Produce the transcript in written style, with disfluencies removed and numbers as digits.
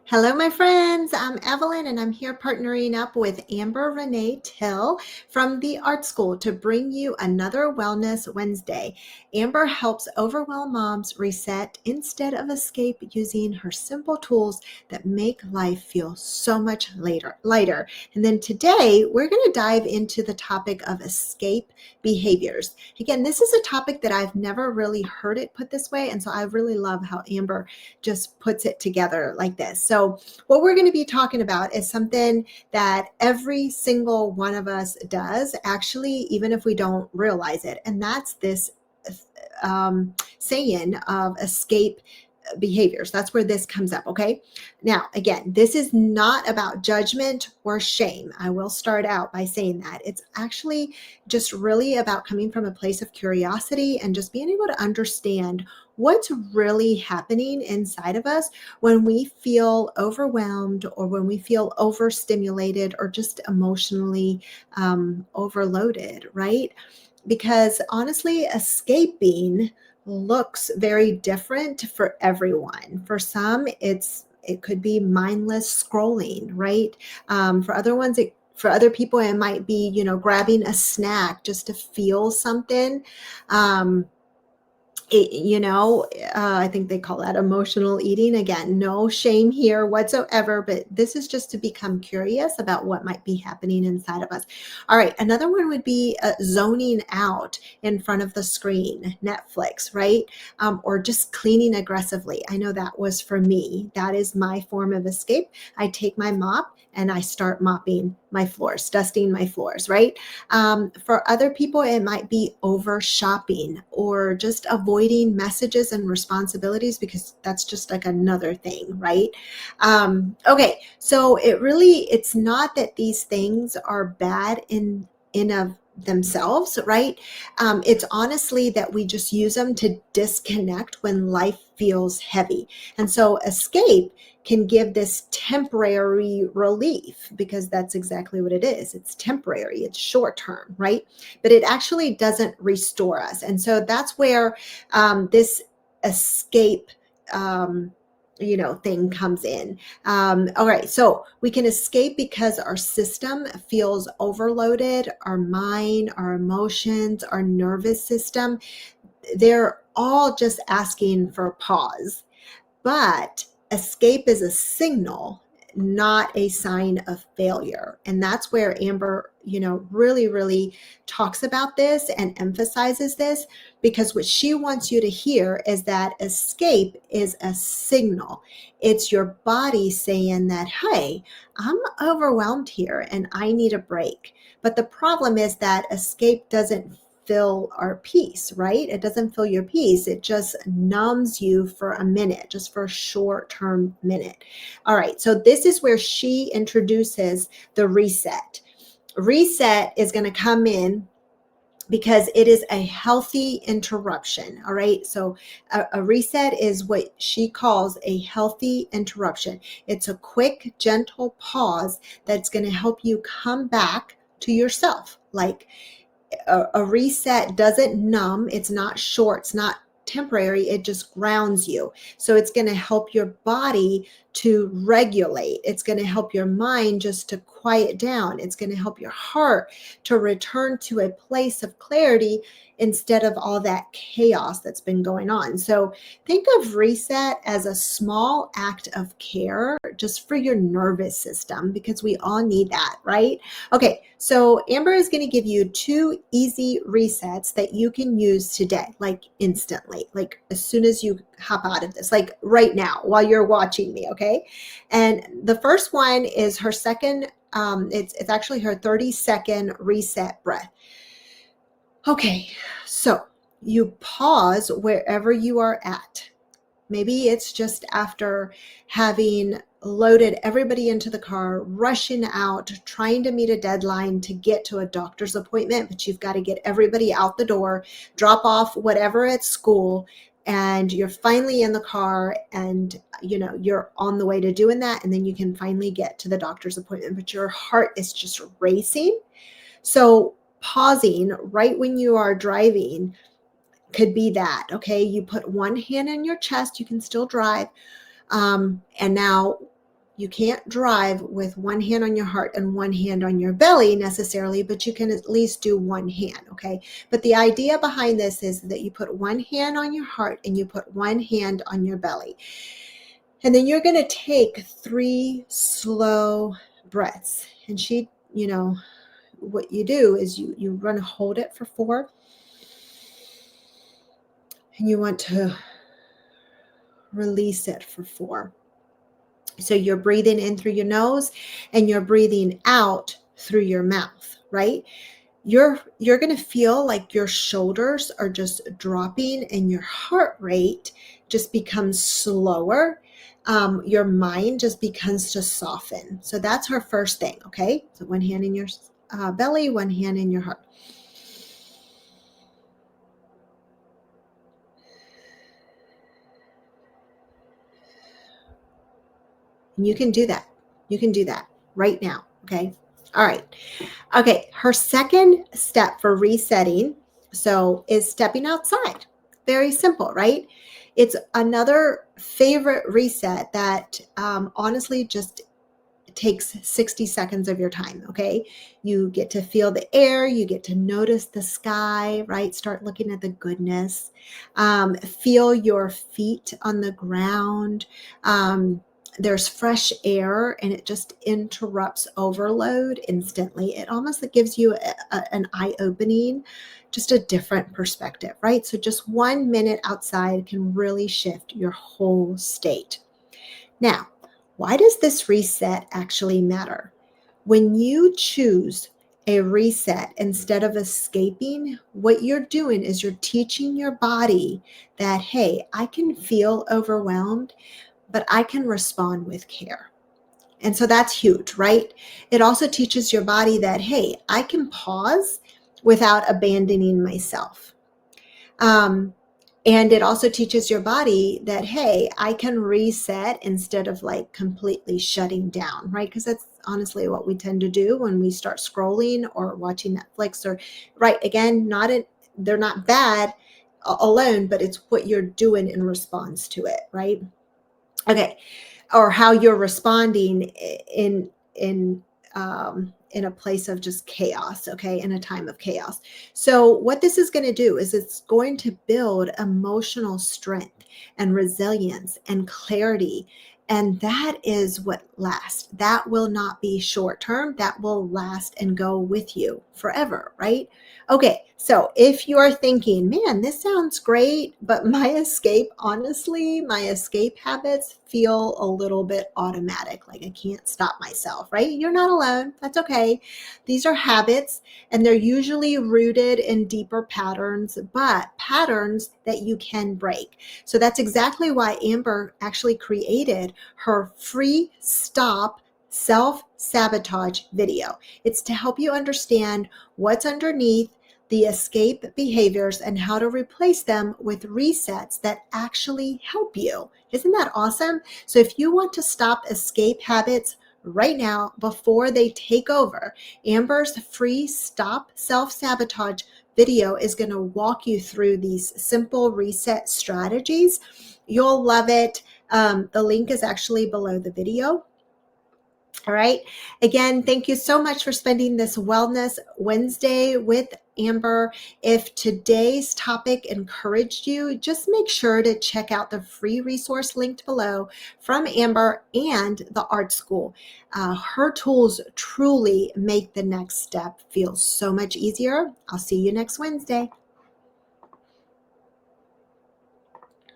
Hello, my friends. I'm Evelyn, and I'm here partnering up with Amber Renee Till from the ART Skool to bring you another Wellness Wednesday. Amber helps overwhelmed moms reset instead of escape using her simple tools that make life feel so much lighter. And then today, we're going to dive into the topic of escape behaviors. Again, this is a topic that I've never really heard it put this way, and so I really love how Amber just puts it together like this. So what we're going to be talking about is something that every single one of us does, actually, even if we don't realize it. And that's this saying of escape behaviors. That's where this comes up. Okay. Now, again, this is not about judgment or shame. I will start out by saying that it's actually just really about coming from a place of curiosity and just being able to understand what's really happening inside of us when we feel overwhelmed or when we feel overstimulated or just emotionally overloaded, right? Because honestly, escaping looks very different for everyone. For some, it could be mindless scrolling, right? For other people, it might be, grabbing a snack just to feel something. Um, I think they call that emotional eating. Again, no shame here whatsoever, but this is just to become curious about what might be happening inside of us. All right, another one would be zoning out in front of the screen, Netflix, right? Or just cleaning aggressively. I know that was for me. That is my form of escape. I take my mop and I start mopping my floors, dusting my floors, right? For other people, it might be over shopping or just avoiding messages and responsibilities because that's just like another thing, right? Okay, so it's not that these things are bad in of themselves, right? It's honestly that we just use them to disconnect when life feels heavy. And so escape can give this temporary relief because that's exactly what it is. It's temporary, it's short term, right? But it actually doesn't restore us. And so that's where this escape thing comes in. All right, so we can escape because our system feels overloaded, our mind, our emotions, our nervous system, they're all just asking for a pause. But escape is a signal, not a sign of failure. And that's where Amber, really, really talks about this and emphasizes this, because what she wants you to hear is that escape is a signal. It's your body saying that, hey, I'm overwhelmed here and I need a break. But the problem is that escape doesn't fill our peace, right? It doesn't fill your peace. It just numbs you for a minute, just for a short term minute. All right. So this is where she introduces the reset. Reset is going to come in because it is a healthy interruption. All right. So a reset is what she calls a healthy interruption. It's a quick, gentle pause that's going to help you come back to yourself. Like, a reset doesn't numb. It's not short. It's not temporary. It just grounds you. So it's going to help your body to regulate. It's going to help your mind just to quiet down. It's going to help your heart to return to a place of clarity instead of all that chaos that's been going on. So think of reset as a small act of care just for your nervous system, because we all need that, right? Okay, so Amber is going to give you 2 easy resets that you can use today, like instantly, like as soon as you hop out of this, like right now while you're watching me, okay? And the first one is her second, it's actually her 30-second reset breath. Okay, so you pause wherever you are at. Maybe it's just after having loaded everybody into the car, rushing out, trying to meet a deadline to get to a doctor's appointment, but you've got to get everybody out the door, drop off whatever at school, and you're finally in the car and you're on the way to doing that, and then you can finally get to the doctor's appointment, but your heart is just racing. So pausing right when you are driving could be that. Okay, you put one hand on your chest, you can still drive, and now You can't drive with one hand on your heart and one hand on your belly necessarily, but you can at least do one hand, okay? But the idea behind this is that you put one hand on your heart and you put one hand on your belly. And then you're going to take 3 slow breaths. And what you do is you're going to hold it for 4. And you want to release it for 4. So you're breathing in through your nose and you're breathing out through your mouth, right? You're going to feel like your shoulders are just dropping and your heart rate just becomes slower. Your mind just begins to soften. So that's our first thing, okay? So one hand in your belly, one hand in your heart. And you can do that. You can do that right now, okay? All right. Okay, her second step for resetting, is stepping outside. Very simple, right? It's another favorite reset that honestly just takes 60 seconds of your time, okay? You get to feel the air, you get to notice the sky, right? Start looking at the goodness. Feel your feet on the ground. There's fresh air and it just interrupts overload instantly. It almost gives you an eye-opening, just a different perspective, right? So just 1 minute outside can really shift your whole state. Now, why does this reset actually matter? When you choose a reset instead of escaping, what you're doing is you're teaching your body that, hey, I can feel overwhelmed, but I can respond with care. And so that's huge, right? It also teaches your body that, hey, I can pause without abandoning myself. And it also teaches your body that, hey, I can reset instead of like completely shutting down, right? Because that's honestly what we tend to do when we start scrolling or watching Netflix or, right, again, they're not bad alone, but it's what you're doing in response to it, right? Okay. Or how you're responding in a place of just chaos, okay, in a time of chaos. So what this is going to do is it's going to build emotional strength and resilience and clarity. And that is what lasts. That will not be short term. That will last and go with you forever, right? Okay, so if you are thinking, man, this sounds great, but my escape habits feel a little bit automatic, like I can't stop myself, right? You're not alone. That's okay. These are habits, and they're usually rooted in deeper patterns, but patterns that you can break. So that's exactly why Amber actually created her free stop self-sabotage video. It's to help you understand what's underneath the escape behaviors and how to replace them with resets that actually help you. Isn't that awesome? So if you want to stop escape habits right now before they take over, Amber's free stop self-sabotage video is going to walk you through these simple reset strategies. You'll love it. The link is actually below the video. All right. Again, thank you so much for spending this Wellness Wednesday with Amber. If today's topic encouraged you, just make sure to check out the free resource linked below from Amber and the ART Skool. Her tools truly make the next step feel so much easier. I'll see you next Wednesday.